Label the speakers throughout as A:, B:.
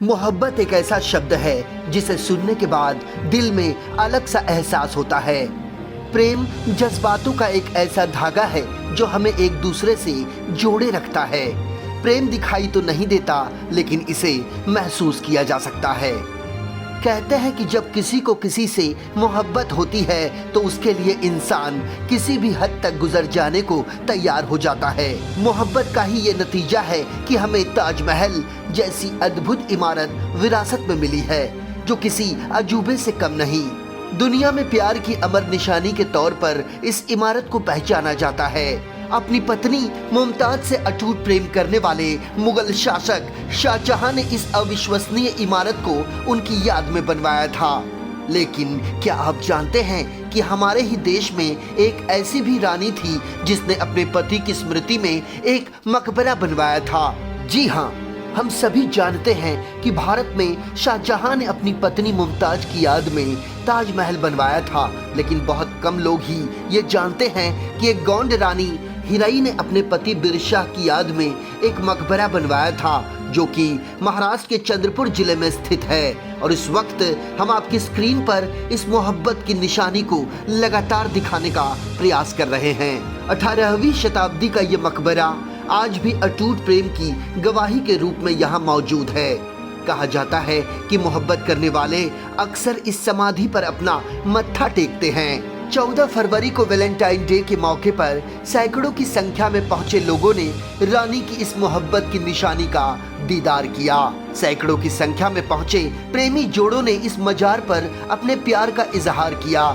A: मोहब्बत एक ऐसा शब्द है जिसे सुनने के बाद दिल में अलग सा एहसास होता है। प्रेम जज्बातों का एक ऐसा धागा है जो हमें एक दूसरे से जोड़े रखता है। प्रेम दिखाई तो नहीं देता, लेकिन इसे महसूस किया जा सकता है। कहते हैं कि जब किसी को किसी से मोहब्बत होती है तो उसके लिए इंसान किसी भी हद तक गुजर जाने को तैयार हो जाता है। मोहब्बत का ही ये नतीजा है कि हमें ताजमहल जैसी अद्भुत इमारत विरासत में मिली है, जो किसी अजूबे से कम नहीं। दुनिया में प्यार की अमर निशानी के तौर पर इस इमारत को पहचाना जाता है। अपनी पत्नी मुमताज से अटूट प्रेम करने वाले मुगल शासक शाहजहां ने इस अविश्वसनीय इमारत को उनकी याद में बनवाया था। लेकिन क्या आप जानते हैं कि हमारे ही देश में एक ऐसी भी रानी थी जिसने अपने पति की स्मृति में एक मकबरा बनवाया था। जी हाँ, हम सभी जानते हैं कि भारत में शाहजहां ने अपनी पत्नी मुमताज की याद में ताजमहल बनवाया था, लेकिन बहुत कम लोग ही ये जानते हैं कि एक गौंड रानी हीराई ने अपने पति बिरशाह की याद में एक मकबरा बनवाया था, जो कि महाराष्ट्र के चंद्रपुर जिले में स्थित है। और इस वक्त हम आपकी स्क्रीन पर इस मोहब्बत की निशानी को लगातार दिखाने का प्रयास कर रहे हैं। 18वीं शताब्दी का ये मकबरा आज भी अटूट प्रेम की गवाही के रूप में यहाँ मौजूद है। कहा जाता है कि मोहब्बत करने वाले अक्सर इस समाधि पर अपना मत्था टेकते हैं। 14 फरवरी को वैलेंटाइन डे के मौके पर सैकड़ों की संख्या में पहुंचे लोगों ने रानी की इस मोहब्बत की निशानी का दीदार किया। सैकड़ों की संख्या में पहुंचे प्रेमी जोड़ों ने इस मजार पर अपने प्यार का इजहार किया।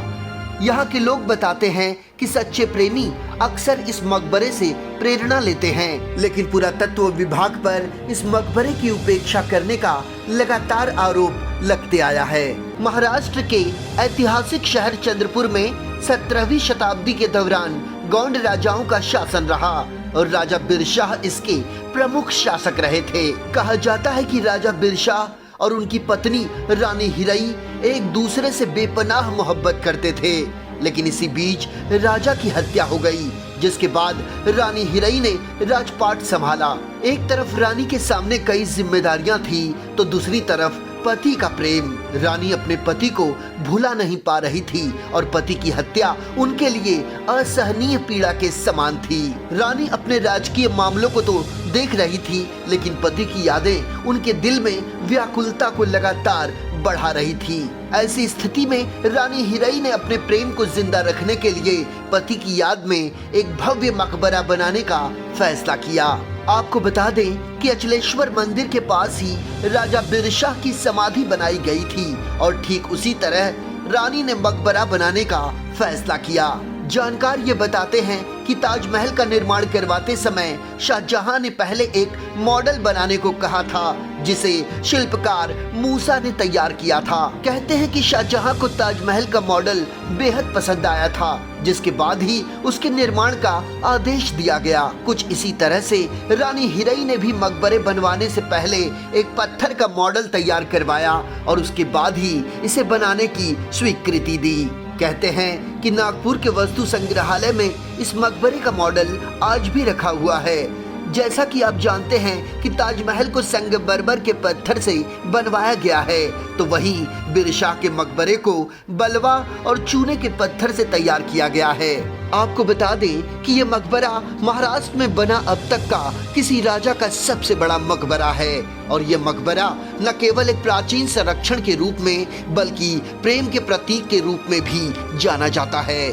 A: यहाँ के लोग बताते हैं कि सच्चे प्रेमी अक्सर इस मकबरे से प्रेरणा लेते हैं, लेकिन पुरातत्व विभाग पर इस मकबरे की उपेक्षा करने का लगातार आरोप लगते आया है। महाराष्ट्र के ऐतिहासिक शहर चंद्रपुर में 17वीं शताब्दी के दौरान गौंड राजाओं का शासन रहा और राजा बिरशाह इसके प्रमुख शासक रहे थे। कहा जाता है कि राजा बिरशाह और उनकी पत्नी रानी हीराई एक दूसरे से बेपनाह मोहब्बत करते थे, लेकिन इसी बीच राजा की हत्या हो गई, जिसके बाद रानी हीराई ने राजपाट संभाला। एक तरफ रानी के सामने कई जिम्मेदारियां थी, तो दूसरी तरफ पति का प्रेम। रानी अपने पति को भुला नहीं पा रही थी और पति की हत्या उनके लिए असहनीय पीड़ा के समान थी। रानी अपने राजकीय मामलों को तो देख रही थी, लेकिन पति की यादें उनके दिल में व्याकुलता को लगातार बढ़ा रही थी। ऐसी स्थिति में रानी हीराई ने अपने प्रेम को जिंदा रखने के लिए पति की याद में एक भव्य मकबरा बनाने का फैसला किया। आपको बता दें कि अचलेश्वर मंदिर के पास ही राजा बिरशाह की समाधि बनाई गई थी और ठीक उसी तरह रानी ने मकबरा बनाने का फैसला किया। जानकार ये बताते हैं कि ताजमहल का निर्माण करवाते समय शाहजहां ने पहले एक मॉडल बनाने को कहा था, जिसे शिल्पकार मूसा ने तैयार किया था। कहते हैं कि शाहजहां को ताजमहल का मॉडल बेहद पसंद आया था, जिसके बाद ही उसके निर्माण का आदेश दिया गया। कुछ इसी तरह से रानी हीराई ने भी मकबरे बनवाने से पहले एक पत्थर का मॉडल तैयार करवाया और उसके बाद ही इसे बनाने की स्वीकृति दी। कहते हैं कि नागपुर के वस्तु संग्रहालय में इस मकबरे का मॉडल आज भी रखा हुआ है। जैसा कि आप जानते हैं कि ताजमहल को संगमरमर के पत्थर से बनवाया गया है, तो वहीं बिरशाह के मकबरे को बलवा और चूने के पत्थर से तैयार किया गया है। आपको बता दें कि ये मकबरा महाराष्ट्र में बना अब तक का किसी राजा का सबसे बड़ा मकबरा है और ये मकबरा न केवल एक प्राचीन संरक्षण के रूप में बल्कि प्रेम के प्रतीक के रूप में भी जाना जाता है।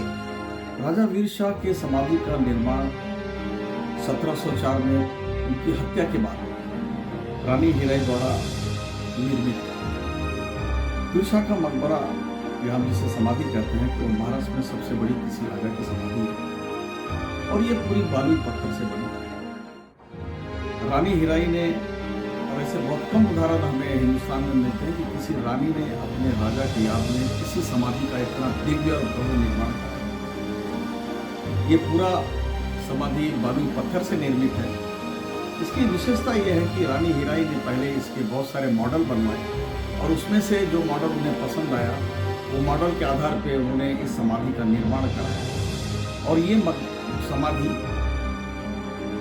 B: राजा वीर शाह के समाधि का निर्माण 1704 में उनकी हत्या के बाद रानी हीराई द्वारा निर्मित। वीर शाह का मकबरा, या हम जिसे समाधि कहते हैं, कि महाराष्ट्र में सबसे बड़ी किसी राजा की समाधि है और ये पूरी बालू पत्थर से बनी है। रानी हीराई ने, और ऐसे बहुत कम उदाहरण हमें हिंदुस्तान में मिलते हैं कि किसी रानी ने अपने राजा की याद में किसी समाधि का इतना दिव्य और भव्य निर्माण किया। ये पूरा समाधि बालू पत्थर से निर्मित है। इसकी विशेषता यह है कि रानी हीराई ने पहले इसके बहुत सारे मॉडल बनवाए और उसमें से जो मॉडल उन्हें पसंद आया, वो मॉडल के आधार पर उन्होंने इस समाधि का निर्माण कराया। और ये समाधि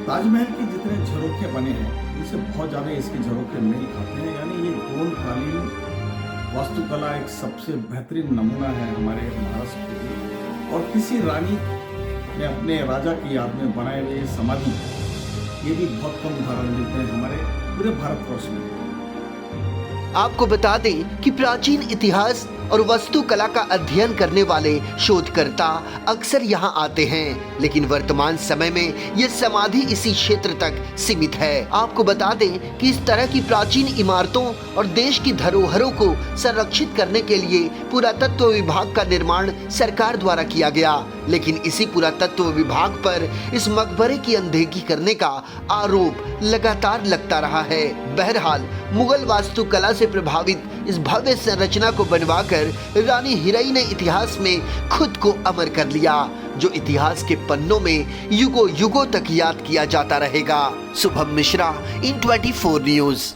B: ताजमहल के जितने झरोखे बने हैं, इससे बहुत ज़्यादा इसके झरोखे मेल खाते हैं। यानी ये वास्तुकला एक सबसे बेहतरीन नमूना है हमारे महाराष्ट्र के लिए। और किसी रानी ने अपने राजा की याद में बनाए हुए समाधि, ये भी बहुत कम उदाहरण मिलते हैं हमारे पूरे भारतवर्ष में।
A: आपको बता दें कि प्राचीन इतिहास और वास्तुकला का अध्ययन करने वाले शोधकर्ता अक्सर यहाँ आते हैं, लेकिन वर्तमान समय में ये समाधि इसी क्षेत्र तक सीमित है। आपको बता दें कि इस तरह की प्राचीन इमारतों और देश की धरोहरों को संरक्षित करने के लिए पुरातत्व विभाग का निर्माण सरकार द्वारा किया गया, लेकिन इसी पुरातत्व विभाग पर इस मकबरे की अनदेखी करने का आरोप लगातार लगता रहा है। बहरहाल मुगल वास्तुकला से प्रभावित इस भव्य संरचना को बनवाकर रानी हिरई ने इतिहास में खुद को अमर कर लिया, जो इतिहास के पन्नों में युगों युगों तक याद किया जाता रहेगा। शुभम मिश्रा, इन 24 न्यूज।